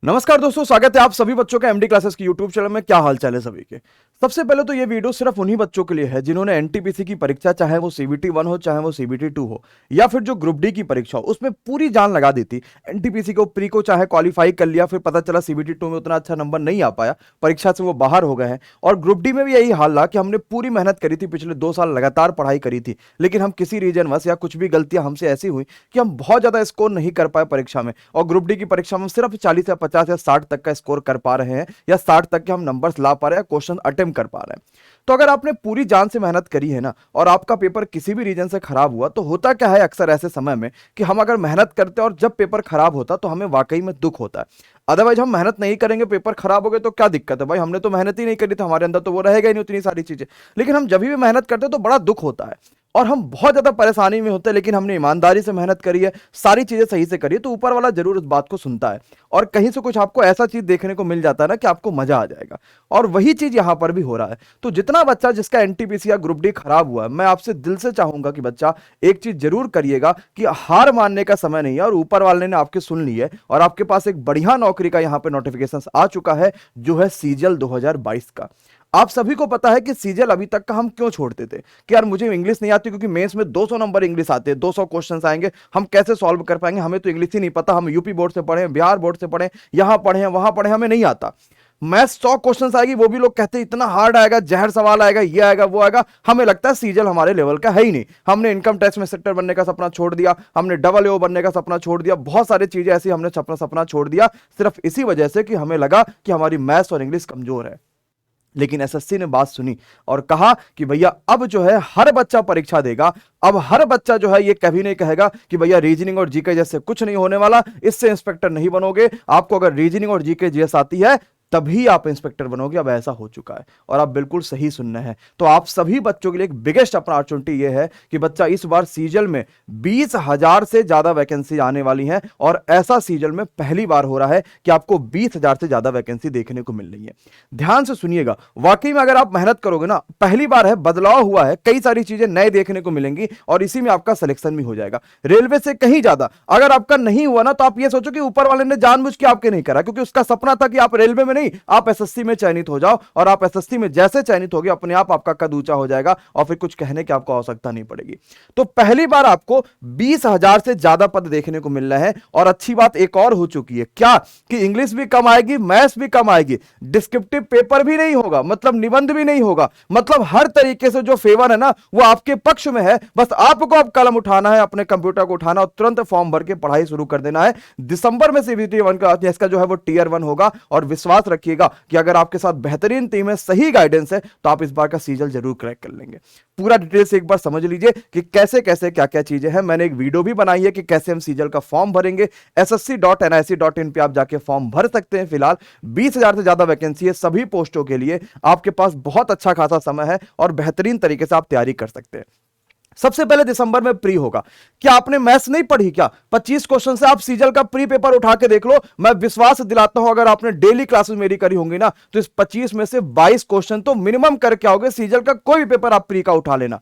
नमस्कार दोस्तों, स्वागत है आप सभी बच्चों का एमडी क्लासेस की यूट्यूब चैनल में। क्या हाल चाल है सभी के। सबसे पहले तो ये वीडियो सिर्फ उन्हीं बच्चों के लिए है जिन्होंने एनटीपीसी की परीक्षा, चाहे वो सीबीटी 1 हो चाहे वो सीबीटी 2 हो या फिर जो ग्रुप डी की परीक्षा हो, उसमें पूरी जान लगा दी थी। एनटीपीसी को प्री को चाहे क्वालिफाई कर लिया, फिर पता चला सीबीटी 2 में उतना अच्छा नंबर नहीं आ पाया, परीक्षा से वो बाहर हो गए हैं। और ग्रुप डी में भी यही हाल रहा कि हमने पूरी मेहनत करी थी, पिछले 2 साल लगातार पढ़ाई करी थी, लेकिन हम किसी रीजनवश या कुछ भी गलतियां हमसे ऐसी हुई कि हम बहुत ज्यादा स्कोर नहीं कर पाए परीक्षा में। और ग्रुप डी की परीक्षा में सिर्फ 40 या 50 या 60 तक का स्कोर कर पा रहे हैं, या 60 तक के हम नंबर्स ला पा रहे हैं, क्वेश्चन अटेम्प्ट कर पा रहे हैं। तो अगर आपने पूरी जान से मेहनत करी है ना, और आपका पेपर किसी भी रीजन से खराब हुआ, तो होता क्या है अक्सर ऐसे समय में कि हम अगर मेहनत करते हैं और जब पेपर खराब होता तो हमें वाकई में दुख होता है। अदरवाइज हम मेहनत नहीं करेंगे, पेपर खराब हो गए तो क्या दिक्कत है भाई, हमने तो मेहनत ही नहीं करी, तो हमारे अंदर तो वो रहेगा ही नहीं उतनी सारी चीजें। लेकिन हम जब भी मेहनत करते हैं तो बड़ा दुख होता है और हम बहुत ज्यादा परेशानी में होते हैं। लेकिन हमने ईमानदारी से मेहनत करी है, सारी चीजें सही से करी है, तो ऊपर वाला जरूर इस बात को सुनता है और कहीं से कुछ आपको ऐसा चीज देखने को मिल जाता है ना कि आपको मजा आ जाएगा। और वही चीज यहां पर भी हो रहा है। तो जितना बच्चा जिसका एनटीपीसी या ग्रुप डी खराब हुआ है, मैं आपसे दिल से चाहूंगा कि बच्चा एक चीज जरूर करिएगा कि हार मानने का समय नहीं है, और ऊपर वाले ने आपके सुन ली है और आपके पास एक बढ़िया नौकरी का यहां पे नोटिफिकेशन आ चुका है, जो है सीजल 2022 का। आप सभी को पता है कि सीजल अभी तक का हम क्यों छोड़ते थे कि यार मुझे इंग्लिश नहीं आती, क्योंकि मेंस में 200 नंबर इंग्लिश आते हैं, 200 क्वेश्चंस आएंगे, हम कैसे सॉल्व कर पाएंगे, हमें तो इंग्लिश ही नहीं पता, हम यूपी बोर्ड से पढ़े, बिहार बोर्ड से पढ़े, यहां पढ़े हैं वहां पढ़े, हमें नहीं आता। मैथ्स 100 क्वेश्चंस आएगी, वो भी लोग कहते हैं इतना हार्ड आएगा, जहर सवाल आएगा, ये आएगा वो आएगा। हमें लगता है सीजल हमारे लेवल का है ही नहीं। हमने इनकम टैक्स में सेक्टर बनने का सपना छोड़ दिया, हमने डबल ए बनने का सपना छोड़ दिया, बहुत सारी चीजें ऐसी हमने सपना छोड़ दिया, सिर्फ इसी वजह से कि हमें लगा कि हमारी मैथ्स और इंग्लिश कमजोर है। लेकिन एसएससी ने बात सुनी और कहा कि भैया अब जो है हर बच्चा परीक्षा देगा, अब हर बच्चा जो है ये कभी नहीं कहेगा कि भैया रीजनिंग और जीके जैसे कुछ नहीं होने वाला, इससे इंस्पेक्टर नहीं बनोगे, आपको अगर रीजनिंग और जीके जीएस आती है तभी आप इंस्पेक्टर बनोगे। अब ऐसा हो चुका है और आप बिल्कुल सही सुन रहे हैं। तो आप सभी बच्चों के लिए एक बिगेस्ट अपॉर्चुनिटी ये है कि बच्चा इस बार सीजल में 20,000 से ज्यादा वैकेंसी आने वाली है, और ऐसा सीजल में पहली बार हो रहा है कि आपको 20,000 से ज्यादा वैकेंसी देखने को मिल रही है। ध्यान से सुनिएगा, वाकई में अगर आप मेहनत करोगे ना, पहली बार है, बदलाव हुआ है, कई सारी चीजें नए देखने को मिलेंगी और इसी में आपका सिलेक्शन भी हो जाएगा रेलवे से कहीं ज्यादा। अगर आपका नहीं हुआ ना, तो आप ये सोचो कि ऊपर वाले ने जानबूझ के आपके नहीं करा, क्योंकि उसका सपना था कि आप रेलवे में नहीं, आप एसएससी में चयनित हो जाओ, और आप एसएससी में जैसे चयनित होगे अपने आप आपका कद ऊंचा हो जाएगा और फिर कुछ कहने की आपको आवश्यकता नहीं पड़ेगी। तो पहली बार आपको 20,000 से ज्यादा पद देखने को मिल रहे हैं। और अच्छी बात एक और हो चुकी है, क्या कि इंग्लिश भी कम आएगी, मैथ्स भी कम आएगी, डिस्क्रिप्टिव पेपर भी नहीं होगा, मतलब निबंध भी नहीं होगा, मतलब हर तरीके से जो फेवर है ना वो आपके पक्ष में है। बस आपको अब कलम उठाना है, अपने कंप्यूटर को उठाना और तुरंत फॉर्म भर के पढ़ाई शुरू कर देना है। दिसंबर में सीबीटी 1 का इसका जो है वो टियर 1 होगा, और विश्वास रखिएगा कि अगर आपके साथ बेहतरीन टीम है, सही गाइडेंस है, तो आप इस बार का सीजल जरूर क्रैक कर लेंगे। पूरा डिटेल से एक बार समझ लीजिए कि कैसे कैसे क्या क्या चीजें हैं। मैंने एक वीडियो भी बनाई है कि कैसे हम सीजल का फॉर्म भरेंगे। ssc.nic.in पे आप जाके फॉर्म भर सकते हैं। फिलहाल 20,000 से ज्यादा वैकेंसी है सभी पोस्टों के लिए, आपके पास बहुत अच्छा खासा समय है और बेहतरीन तरीके से आप तैयारी कर सकते हैं। सबसे पहले दिसंबर में प्री होगा। क्या आपने मैथ्स नहीं पढ़ी क्या? 25 क्वेश्चन से आप सीजल का प्री पेपर उठा के देख लो। मैं विश्वास दिलाता हूं, अगर आपने डेली क्लासेस मेरी करी होंगी ना, तो इस 25 में से 22 क्वेश्चन तो मिनिमम करके आओगे। सीजल का कोई भी पेपर आप प्री का उठा लेना।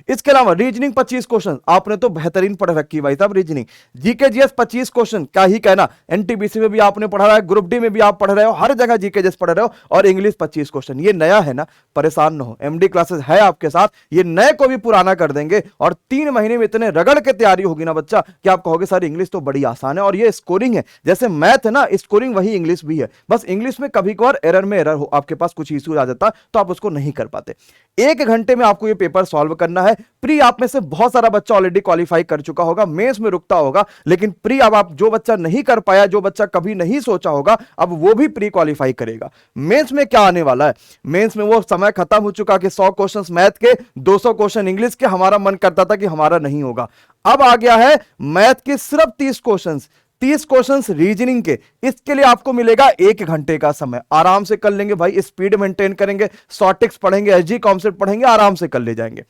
इसके अलावा रीजनिंग 25 क्वेश्चन, आपने तो बेहतरीन पढ़ रखी भाई साहब रीजनिंग। जीके जीएस 25 क्वेश्चन, क्या ही कहना, एनटीपीसी में भी आपने पढ़ा रहा है, ग्रुप डी में भी आप पढ़ रहे हो, हर जगह जीके जीएस पढ़ रहे हो, और इंग्लिश 25 क्वेश्चन। ये नया है ना, परेशान ना हो, एमडी क्लासेस है आपके साथ, ये नए को भी पुराना कर देंगे। और 3 महीने में इतने रगड़ के तैयारी होगी ना बच्चा कि आप कहोगे सर इंग्लिश तो बड़ी आसान है। और ये स्कोरिंग है, जैसे मैथ है ना, स्कोरिंग वही इंग्लिश भी है, बस इंग्लिश में कभी कभार एरर में एरर हो, आपके पास कुछ इश्यू आ जाता तो आप उसको नहीं कर पाते। 1 घंटे में आपको ये पेपर सॉल्व करना है। प्री आप में से बहुत सारा बच्चा ऑलरेडी क्वालिफाई कर चुका होगा, मेंस में रुकता होगा, लेकिन प्री अब आप जो बच्चा नहीं कर पाया, जो बच्चा कभी नहीं सोचा होगा, अब वो भी प्री क्वालिफाई करेगा। मेंस में क्या आने वाला है? मेंस में वो समय खत्म हो चुका कि 100 क्वेश्चंस मैथ के, 200 क्वेश्चन इंग्लिश के। हमारा मन करता था कि हमारा नहीं होगा, अब आ गया है मैथ के सिर्फ 30 क्वेश्चंस, 30 क्वेश्चंस रीजनिंग के। इसके लिए आपको मिलेगा 1 घंटे का समय। आराम से कर लेंगे भाई, स्पीड मेंटेन करेंगे, शॉर्टिक्स पढ़ेंगे, एसजी कॉन्सेप्ट पढ़ेंगे, आराम से कर ले जाएंगे।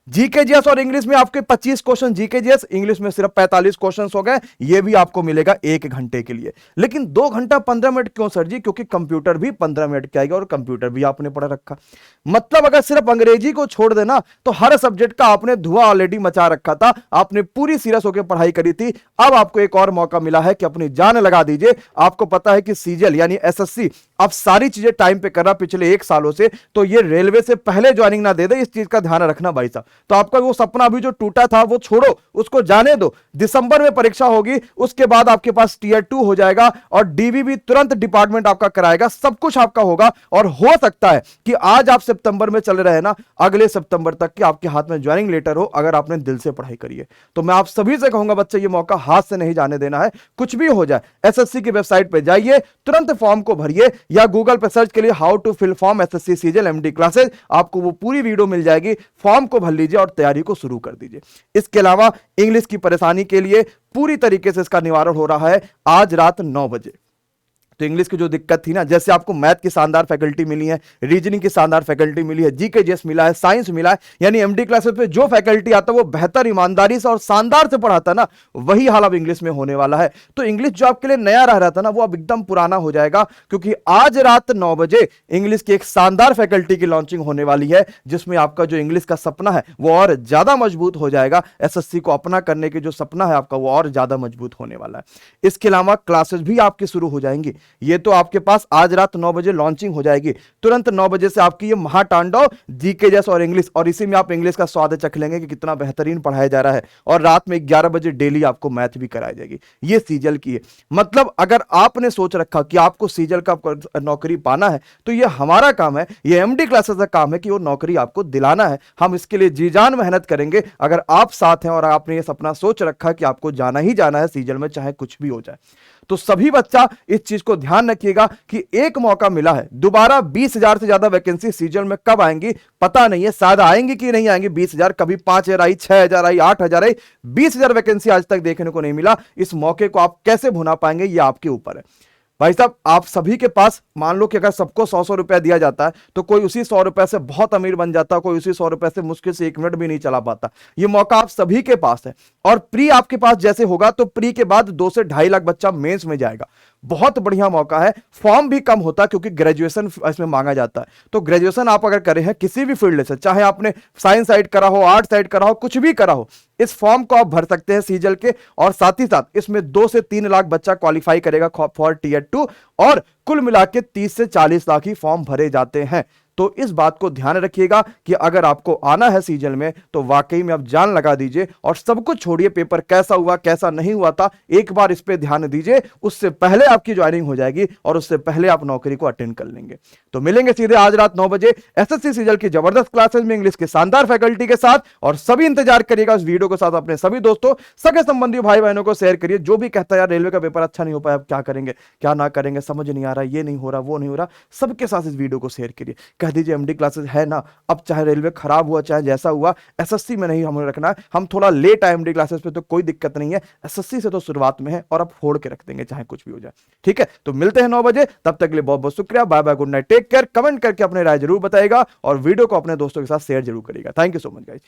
जीके जीएस और इंग्लिश में आपके 25 क्वेश्चन जीके जीएस, इंग्लिश में सिर्फ 45 क्वेश्चन हो गए। ये भी आपको मिलेगा 1 घंटे के लिए। लेकिन 2 घंटा 15 मिनट क्यों सर जी? क्योंकि कंप्यूटर भी 15 मिनट के आएगा और कंप्यूटर भी आपने पढ़ रखा। मतलब अगर सिर्फ अंग्रेजी को छोड़ देना तो हर सब्जेक्ट का आपने धुआं ऑलरेडी मचा रखा था, आपने पूरी सीरियस होकर पढ़ाई करी थी। अब आपको एक और मौका मिला है कि अपनी जान लगा दीजिए। आपको पता है कि सीजीएल यानी एसएससी आप सारी चीजें टाइम पे कर रहा पिछले 1 सालों से, तो ये रेलवे से पहले ज्वाइनिंग ना दे दे, इस चीज का ध्यान रखना भाई साहब। तो आपका वो सपना अभी जो टूटा था वो छोड़ो, उसको जाने दो। दिसंबर में परीक्षा होगी, उसके बाद आपके पास टीयर 2 हो जाएगा और डीवीबी तुरंत डिपार्टमेंट आपका कराएगा, सब कुछ आपका होगा। और हो सकता है कि आज आप सितंबर में चल रहे हैं ना, अगले सितंबर तक के आपके हाथ में ज्वाइनिंग लेटर हो, अगर आपने दिल से पढ़ाई करी है। तो मैं आप सभी से कहूंगा बच्चे, ये मौका हाथ से नहीं जाने देना है। कुछ भी हो जाए, एसएससी की वेबसाइट पे जाइए, तुरंत फॉर्म को भरिए, या गूगल पे सर्च के लिए how to fill form SSC CGL MD classes, आपको वो पूरी वीडियो मिल जाएगी। फॉर्म को भर लीजिए और तैयारी को शुरू कर दीजिए। इसके अलावा इंग्लिश की परेशानी के लिए पूरी तरीके से इसका निवारण हो रहा है आज रात 9 बजे। तो इंग्लिश की जो दिक्कत थी ना, जैसे आपको मैथ की शानदार फैकल्टी मिली है, रीजनिंग की शानदार फैकल्टी मिली है, जीके जीएस मिला है, साइंस मिला है, यानी एमडी क्लासेस पे जो फैकल्टी आता है वो बेहतर, ईमानदारी से और शानदार से पढ़ाता ना, वही हाल अब इंग्लिश में होने वाला है। तो इंग्लिश जो आपके लिए नया रह रहा था ना, वो अब एकदम पुराना हो जाएगा, क्योंकि आज रात 9 बजे इंग्लिश की एक शानदार फैकल्टी की लॉन्चिंग होने वाली है, जिसमें आपका जो इंग्लिश का सपना है वो और ज्यादा मजबूत हो जाएगा। एसएससी को अपना करने के जो सपना है आपका, वो और ज्यादा मजबूत होने वाला है। इसके अलावा क्लासेस भी आपकी शुरू हो जाएंगी। ये तो आपके पास आज रात 9 बजे लॉन्चिंग हो जाएगी। तुरंत 9 बजे से आपकी ये महातांडव जीके जैस और इंग्लिश, और इसी में आप इंग्लिश का स्वाद चख लेंगे कि कितना बेहतरीन पढ़ाया जा रहा है। और रात में 11 बजे डेली आपको मैथ भी कराई जाएगी। ये सीजल की है। मतलब अगर आपने सोच रखा कि आपको सीजल का नौकरी पाना है, तो ये हमारा काम है, ये एमडी क्लासेस का काम है कि वो नौकरी आपको दिलाना है। हम इसके लिए जी जान मेहनत करेंगे। अगर आप साथ हैं और आपने ये सपना सोच रखा कि आपको जाना ही जाना है सीजल में, चाहे कुछ भी हो जाए, तो सभी बच्चा इस चीज को ध्यान रखिएगा कि एक मौका मिला है। दोबारा 20,000 से ज्यादा वैकेंसी सीजल में कब आएंगी पता नहीं है, शायद आएंगी कि नहीं आएंगी 20,000, कभी 5,000 आई, 6,000 आई, 8,000 आई, 20,000 वैकेंसी आज तक देखने को नहीं मिला। इस मौके को आप कैसे भुना पाएंगे, ये आपके ऊपर है भाई साहब। आप सभी के पास, मान लो कि अगर सबको 100-100 रुपया दिया जाता है, तो कोई उसी 100 रुपए से बहुत अमीर बन जाता, कोई उसी 100 रुपए से मुश्किल से 1 मिनट भी नहीं चला पाता। ये मौका आप सभी के पास है। और प्री आपके पास जैसे होगा, तो प्री के बाद 2 से 2.5 लाख बच्चा मेंस में जाएगा। बहुत बढ़िया मौका है। फॉर्म भी कम होता है क्योंकि ग्रेजुएशन इसमें मांगा जाता है। तो ग्रेजुएशन आप अगर करें हैं किसी भी फील्ड से, चाहे आपने साइंस साइड करा हो, आर्ट साइड करा हो, कुछ भी करा हो, इस फॉर्म को आप भर सकते हैं सीजल के। और साथ ही साथ इसमें 2 से 3 लाख बच्चा क्वालिफाई करेगा फॉर टीयर 2, और कुल मिला के 30 से 40 लाख ही फॉर्म भरे जाते हैं। तो इस बात को ध्यान रखिएगा कि अगर आपको आना है सीजल में, तो वाकई में आप जान लगा दीजिए और सब कुछ छोड़िए। पेपर कैसा हुआ कैसा नहीं हुआ था, एक बार इस पे ध्यान दीजिए। उससे पहले आपकी ज्वाइनिंग हो जाएगी और उससे पहले आप नौकरी को अटेंड कर लेंगे। तो मिलेंगे सीधे आज रात 9 बजे एसएससी सीजल की जबरदस्त क्लासेस में इंग्लिश के शानदार फैकल्टी के साथ। और सभी इंतजार करिएगा उस वीडियो के साथ, अपने सभी दोस्तों, सगे संबंधी भाई बहनों को शेयर करिए। जो भी कहता है यार रेलवे का पेपर अच्छा नहीं हो पाया, अब क्या करेंगे क्या ना करेंगे, समझ नहीं आ रहा, ये नहीं हो रहा वो नहीं हो रहा, सबके साथ इस वीडियो को शेयर करिए। कह दीजिए एमडी क्लासेस है ना, अब चाहे रेलवे खराब हुआ चाहे जैसा हुआ, एसएससी में नहीं हमें रखना है। हम थोड़ा लेट आए एमडी क्लासेस पे तो कोई दिक्कत नहीं है, एसएससी से तो शुरुआत में है और अब फोड़ के रख देंगे चाहे कुछ भी हो जाए। ठीक है, तो मिलते हैं 9 बजे। तब तक के लिए बहुत बहुत शुक्रिया। Bye bye, good night, take care. Comment करके अपने राय जरूर बताएगा और वीडियो को अपने दोस्तों के साथ शेयर जरूर करिएगा। Thank you so much guys.